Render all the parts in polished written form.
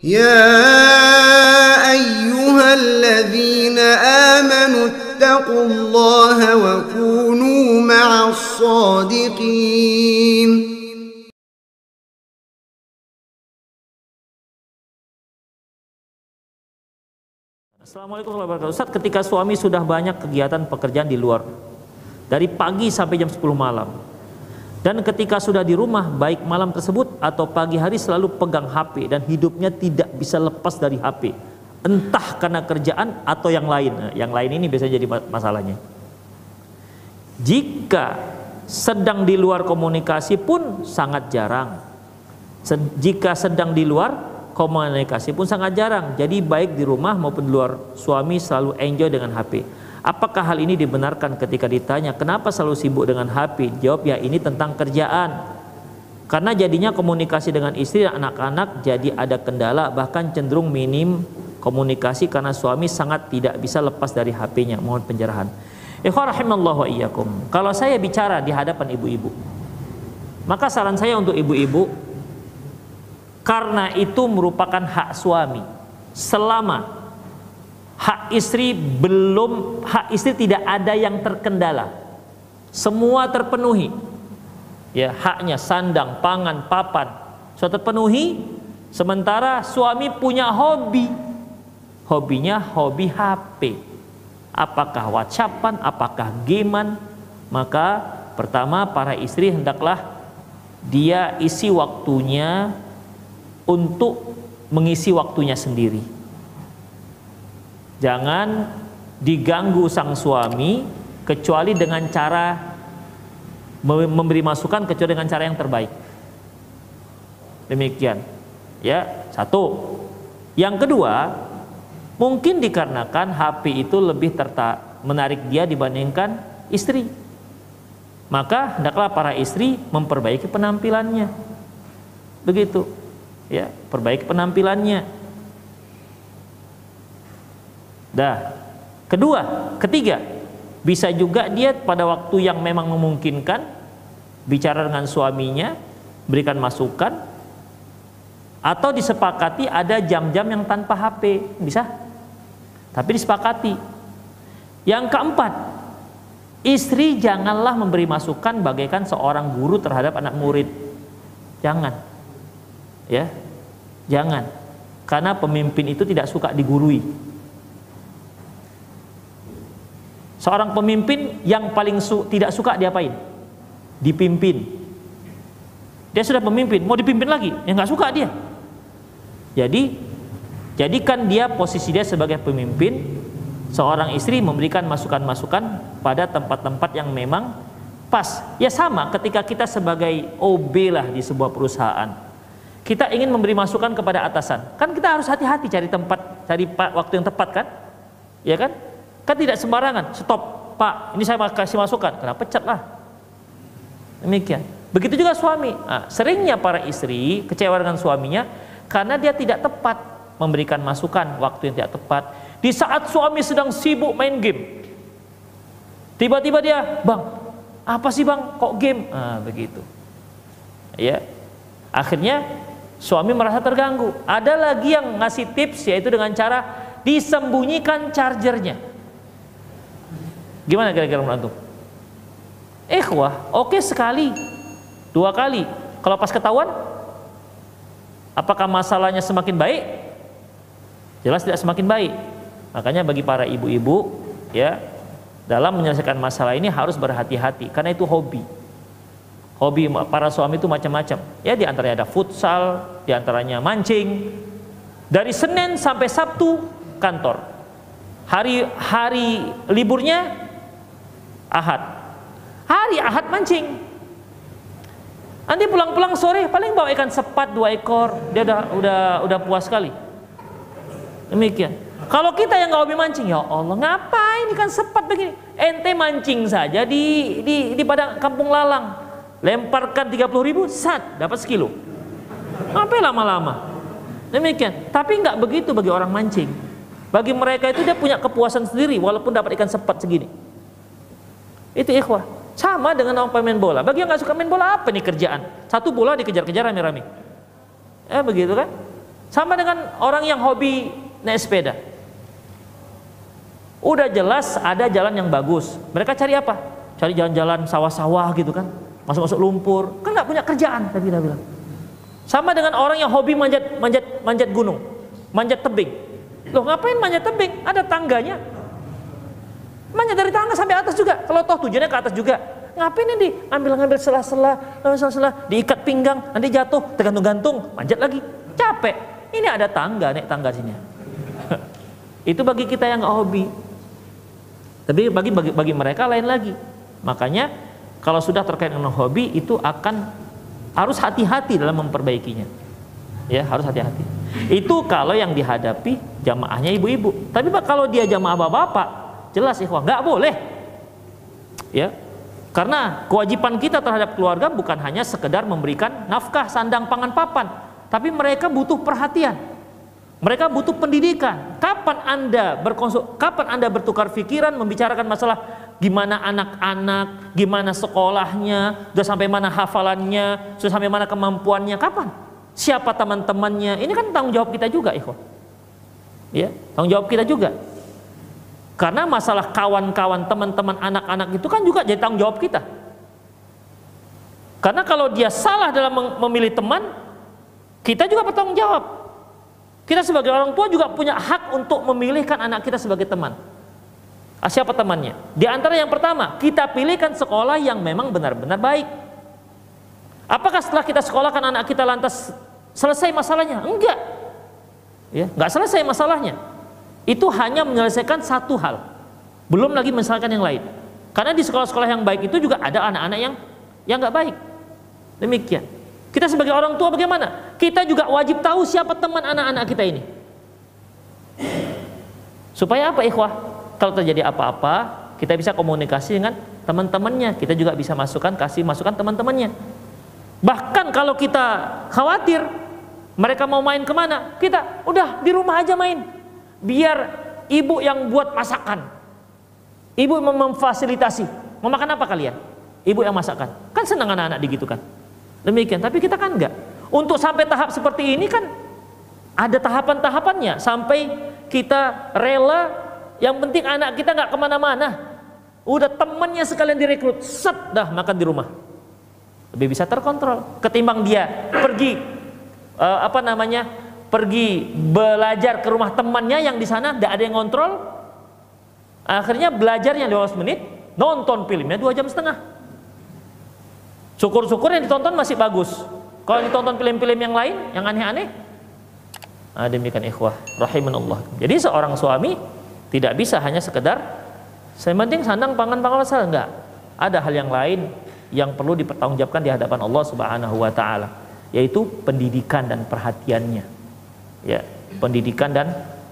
يا أيها الذين آمنوا اتقوا الله وكونوا مع الصادقين. Assalamualaikum warahmatullahi wabarakatuh. Ustaz, ketika suami sudah banyak kegiatan pekerjaan di luar, dari pagi sampai jam 10 malam, dan ketika sudah di rumah, baik malam tersebut atau pagi hari selalu pegang HP dan hidupnya tidak bisa lepas dari HP, entah karena kerjaan atau yang lain. Nah, yang lain ini biasanya jadi masalahnya. Jika sedang di luar komunikasi pun sangat jarang. Jika sedang di luar komunikasi pun sangat jarang. Jadi baik di rumah maupun di luar, suami selalu enjoy dengan HP. Apakah hal ini dibenarkan? Ketika ditanya kenapa selalu sibuk dengan HP, jawab, ya ini tentang kerjaan. Karena jadinya komunikasi dengan istri dan anak-anak jadi ada kendala, bahkan cenderung minim komunikasi karena suami sangat tidak bisa lepas dari HP-nya. Mohon pencerahan. Ikhwan rahimallahu wa iyyakum. Kalau saya bicara di hadapan ibu-ibu, maka saran saya untuk ibu-ibu, karena itu merupakan hak suami. Selama hak istri tidak ada yang terkendala, semua terpenuhi, ya, haknya sandang, pangan, papan sudah terpenuhi. Sementara suami punya hobinya hobi HP, apakah WhatsAppan, apakah gamean, maka pertama para istri hendaklah dia isi waktunya untuk mengisi waktunya sendiri. Jangan diganggu sang suami kecuali dengan cara memberi masukan, kecuali dengan cara yang terbaik. Demikian, ya, satu. Yang kedua, mungkin dikarenakan HP itu lebih menarik dia dibandingkan istri, maka hendaklah para istri memperbaiki penampilannya. Begitu, ya, perbaiki penampilannya. Ketiga, bisa juga dia pada waktu yang memang memungkinkan bicara dengan suaminya, berikan masukan, atau disepakati ada jam-jam yang tanpa HP, bisa, tapi disepakati. Yang keempat, istri janganlah memberi masukan bagaikan seorang guru terhadap anak murid. Jangan, ya, jangan, karena pemimpin itu tidak suka digurui. Seorang pemimpin yang paling tidak suka diapain? Dipimpin. Dia sudah pemimpin, mau dipimpin lagi, ya nggak suka dia. Jadi jadikan dia, posisi dia sebagai pemimpin, seorang istri memberikan masukan-masukan pada tempat-tempat yang memang pas. Ya sama ketika kita sebagai OB lah di sebuah perusahaan, kita ingin memberi masukan kepada atasan, kan kita harus hati-hati cari tempat, cari waktu yang tepat, kan? Ya kan? Kan tidak sembarangan, stop, Pak, ini saya kasih masukan, kena pecat lah. Demikian. Begitu juga suami. Nah, seringnya para istri kecewa dengan suaminya karena dia tidak tepat memberikan masukan waktu yang tidak tepat. Di saat suami sedang sibuk main game, tiba-tiba dia, bang, apa sih bang, kok game? Nah, begitu. Ya, akhirnya suami merasa terganggu. Ada lagi yang ngasih tips, yaitu dengan cara disembunyikan chargernya. Gimana kira-kira menurut antum? Oke sekali, 2 kali. Kalau pas ketahuan, apakah masalahnya semakin baik? Jelas tidak semakin baik. Makanya bagi para ibu-ibu, ya, dalam menyelesaikan masalah ini harus berhati-hati, karena itu hobi. Hobi para suami itu macam-macam. Ya, di antaranya ada futsal, di antaranya mancing. Dari Senin sampai Sabtu kantor. Hari liburnya Ahad. Hari Ahad mancing. Nanti pulang-pulang sore paling bawa ikan sepat 2 ekor, dia udah puas sekali. Demikian. Kalau kita yang nggak hobi mancing, ya Allah, ngapain ikan sepat begini? Ente mancing saja di padang kampung lalang, lemparkan 30.000, sat, dapat sekilo. Ngapain lama-lama? Demikian. Tapi nggak begitu bagi orang mancing. Bagi mereka itu dia punya kepuasan sendiri walaupun dapat ikan sepat segini. Itu ikhwah. Sama dengan orang pemain bola. Bagi yang nggak suka main bola, apa nih kerjaan? Satu bola dikejar-kejar rame-rame. Begitu kan? Sama dengan orang yang hobi naik sepeda. Udah jelas ada jalan yang bagus, mereka cari apa? Cari jalan-jalan sawah-sawah gitu kan, masuk-masuk lumpur, kan nggak punya kerjaan tadi kita bilang. Sama dengan orang yang hobi manjat gunung, manjat tebing. Loh, ngapain manjat tebing? Ada tangganya. Manjat dari tangga sampai atas juga. Kalau toh tujuannya ke atas juga. Ngapain ini? Ngambil sela-sela, diikat pinggang, nanti jatuh, tergantung-gantung, manjat lagi. Capek. Ini ada tangga, naik tangga sini. Itu bagi kita yang nggak hobi. Tapi bagi mereka lain lagi. Makanya kalau sudah terkait dengan hobi itu harus hati-hati dalam memperbaikinya. Ya, harus hati-hati. Itu kalau yang dihadapi jamaahnya ibu-ibu. Tapi kalau dia jamaah bapak-bapak, jelas ikhwah, nggak boleh. Ya. Karena kewajiban kita terhadap keluarga bukan hanya sekedar memberikan nafkah, sandang, pangan, papan, tapi mereka butuh perhatian. Mereka butuh pendidikan. Kapan Anda bertukar pikiran membicarakan masalah gimana anak-anak, gimana sekolahnya, sudah sampai mana hafalannya, sudah sampai mana kemampuannya, kapan? Siapa teman-temannya? Ini kan tanggung jawab kita juga, ikhwan. Ya, tanggung jawab kita juga. Karena masalah kawan-kawan, teman-teman, anak-anak itu kan juga jadi tanggung jawab kita. Karena kalau dia salah dalam memilih teman, kita juga bertanggung jawab. Kita sebagai orang tua juga punya hak untuk memilihkan anak kita sebagai teman. Siapa temannya? Di antara yang pertama, kita pilihkan sekolah yang memang benar-benar baik. Apakah setelah kita sekolahkan anak kita lantas selesai masalahnya? Enggak. Ya, enggak selesai masalahnya. Itu hanya menyelesaikan satu hal. Belum lagi menyelesaikan yang lain. Karena di sekolah-sekolah yang baik itu juga ada anak-anak yang enggak baik. Demikian. Kita sebagai orang tua bagaimana? Kita juga wajib tahu siapa teman anak-anak kita ini. Supaya apa, ikhwah? Kalau terjadi apa-apa, kita bisa komunikasi dengan teman-temannya. Kita juga bisa kasih masukan teman-temannya. Bahkan kalau kita khawatir mereka mau main kemana, kita udah di rumah aja main. Biar ibu yang buat masakan, ibu memfasilitasi. Mau makan apa kalian? Ibu yang masakan. Kan senang anak-anak digitukan. Demikian, tapi kita kan enggak. Untuk sampai tahap seperti ini kan ada tahapan-tahapannya. Sampai kita rela, yang penting anak kita nggak kemana-mana. Udah temennya sekalian direkrut, set dah makan di rumah. Lebih bisa terkontrol. Ketimbang dia pergi pergi belajar ke rumah temannya yang di sana tidak ada yang ngontrol. Akhirnya belajarnya 15 menit, nonton filmnya 2,5 jam. Syukur-syukur yang ditonton masih bagus. Kalau ditonton film-film yang lain, yang aneh-aneh, demikian ikhwah rahimanallah. Jadi seorang suami tidak bisa hanya sekedar saya penting sandang pangan pahala, enggak. Ada hal yang lain yang perlu dipertanggungjawabkan di hadapan Allah Subhanahu wa taala, yaitu pendidikan dan perhatiannya. Ya, pendidikan dan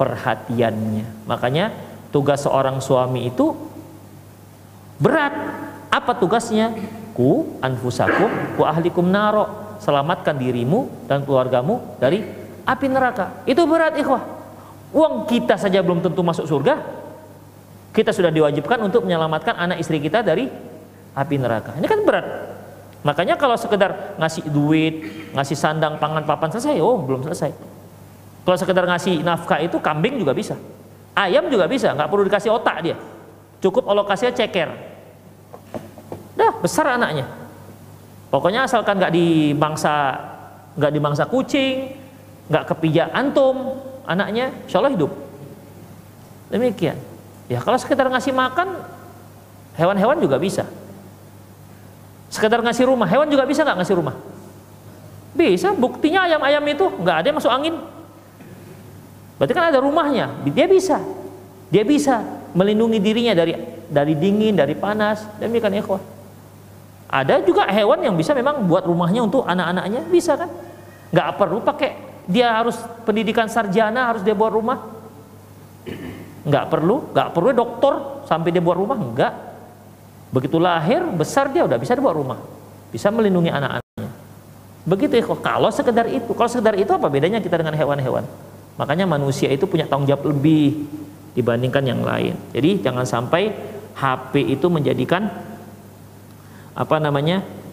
perhatiannya. Makanya tugas seorang suami itu berat. Apa tugasnya? Ku anfusakum wa ahlikum naro, selamatkan dirimu dan keluargamu dari api neraka. Itu berat, ikhwah. Uang kita saja belum tentu masuk surga, kita sudah diwajibkan untuk menyelamatkan anak istri kita dari api neraka. Ini kan berat. Makanya kalau sekedar ngasih duit, ngasih sandang, pangan, papan selesai, belum selesai. Kalau sekedar ngasih nafkah itu kambing juga bisa, ayam juga bisa, nggak perlu dikasih otak dia, cukup alokasinya ceker. Dah besar anaknya. Pokoknya asalkan nggak dimangsa kucing, nggak kepijak antum, anaknya insya Allah hidup. Demikian. Ya kalau sekedar ngasih makan, hewan-hewan juga bisa. Sekedar ngasih rumah, hewan juga bisa nggak ngasih rumah? Bisa. Buktinya ayam-ayam itu nggak ada yang masuk angin. Berarti kan ada rumahnya. Dia bisa melindungi dirinya dari dingin, dari panas. Demikian ikhwah. Ada juga hewan yang bisa memang buat rumahnya untuk anak-anaknya, bisa kan? Nggak perlu pakai dia harus pendidikan sarjana harus dia buat rumah. Nggak perlu dokter sampai dia buat rumah, enggak. Begitu lahir besar dia udah bisa dibuat rumah, bisa melindungi anak-anaknya. Begitu ikhwah. Kalau sekedar itu apa bedanya kita dengan hewan-hewan? Makanya manusia itu punya tanggung jawab lebih dibandingkan yang lain. Jadi jangan sampai HP itu menjadikan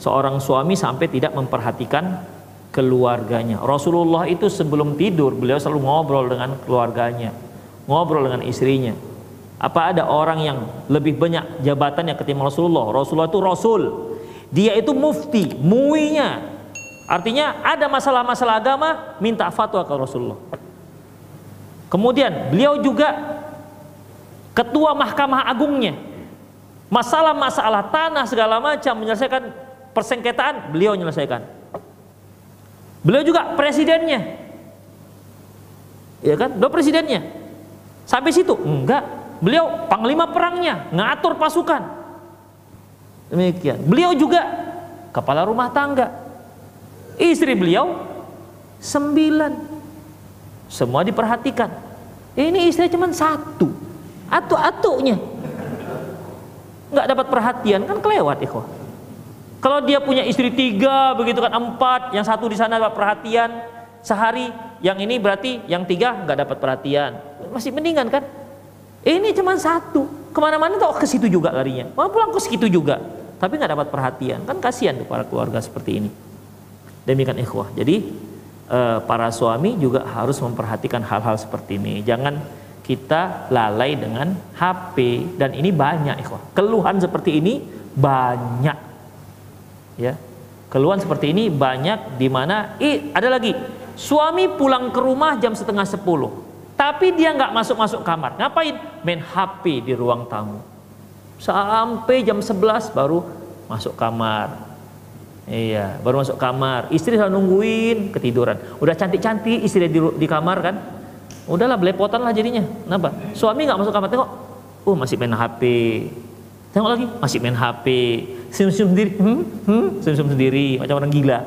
seorang suami sampai tidak memperhatikan keluarganya. Rasulullah itu sebelum tidur beliau selalu ngobrol dengan keluarganya, ngobrol dengan istrinya. Apa ada orang yang lebih banyak jabatannya ketimbang Rasulullah? Rasulullah itu rasul, dia itu mufti, muinya. Artinya ada masalah-masalah agama minta fatwa ke Rasulullah. Kemudian beliau juga ketua Mahkamah Agungnya. Masalah-masalah tanah segala macam menyelesaikan persengketaan beliau menyelesaikan. Beliau juga presidennya, ya kan? Beliau presidennya. Sampai situ enggak, beliau panglima perangnya, ngatur pasukan. Demikian. Beliau juga kepala rumah tangga. Istri beliau 9, semua diperhatikan. Ini istri cuma 1, atu-atunya nggak dapat perhatian, kan kelewat ikhwah. Kalau dia punya istri 3 begitu kan, 4, yang 1 di sana dapat perhatian sehari, yang ini berarti yang 3 nggak dapat perhatian, masih mendingan kan. Ini cuma 1, kemana-mana tuh ke situ juga larinya, mau pulang ke situ juga, tapi nggak dapat perhatian, kan kasihan tuh para keluarga seperti ini. Demikian ikhwah. Jadi para suami juga harus memperhatikan hal-hal seperti ini. Jangan kita lalai dengan HP, dan ini banyak ikhwah. Keluhan seperti ini banyak. Ya. Keluhan seperti ini banyak, di mana ada lagi suami pulang ke rumah jam setengah 10, tapi dia nggak masuk kamar. Ngapain? Main HP di ruang tamu. Sampai jam 11 baru masuk kamar. Iya, baru masuk kamar. Istri selalu nungguin, ketiduran. Udah cantik-cantik istri di kamar kan. Udahlah, belepotan lah jadinya. Kenapa? Suami nggak masuk kamar, tengok, masih main HP. Tengok lagi, masih main HP. Senyum-senyum sendiri, senyum-senyum sendiri, macam orang gila.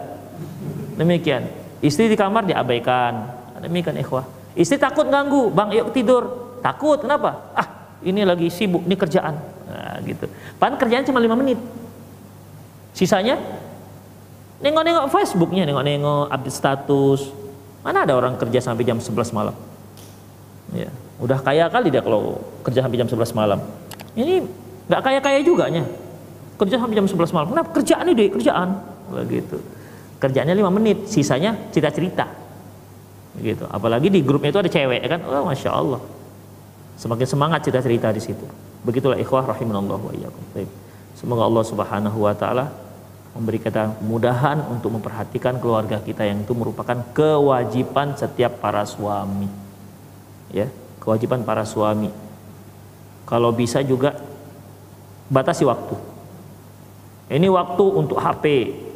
Demikian. Istri di kamar diabaikan. Demikian ikhwah. Istri takut ganggu, bang, yuk tidur. Takut, kenapa? Ini lagi sibuk, ini kerjaan. Nah, gitu. Padahal kerjaan cuma 5 menit. Sisanya nengok-nengok Facebooknya, nengok-nengok update status. Mana ada orang kerja sampai jam 11 malam? Ya, udah kaya kali dia kalau kerja sampai jam 11 malam. Ini nggak kaya-kaya juga nya. Kerja sampai jam 11 malam. Kenapa? Kerjaan ini kerjaan. Begitu. Kerjaannya 5 menit, sisanya cerita-cerita. Begitu. Apalagi di grupnya itu ada cewek kan. Oh, Masya Allah. Semakin semangat cerita-cerita di situ. Begitulah ikhwah rahimanallah wa iyyakum. Semoga Allah Subhanahu wa taala memberi kita kemudahan untuk memperhatikan keluarga kita, yang itu merupakan kewajiban setiap para suami. Ya, kewajiban para suami. Kalau bisa juga batasi waktu. Ini waktu untuk HP,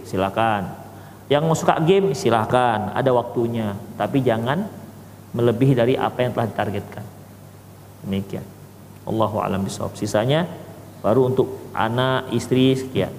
silakan. Yang suka game silakan, ada waktunya, tapi jangan melebihi dari apa yang telah ditargetkan. Demikian. Allahu a'lam bishawab. Sisanya baru untuk anak, istri, sekian.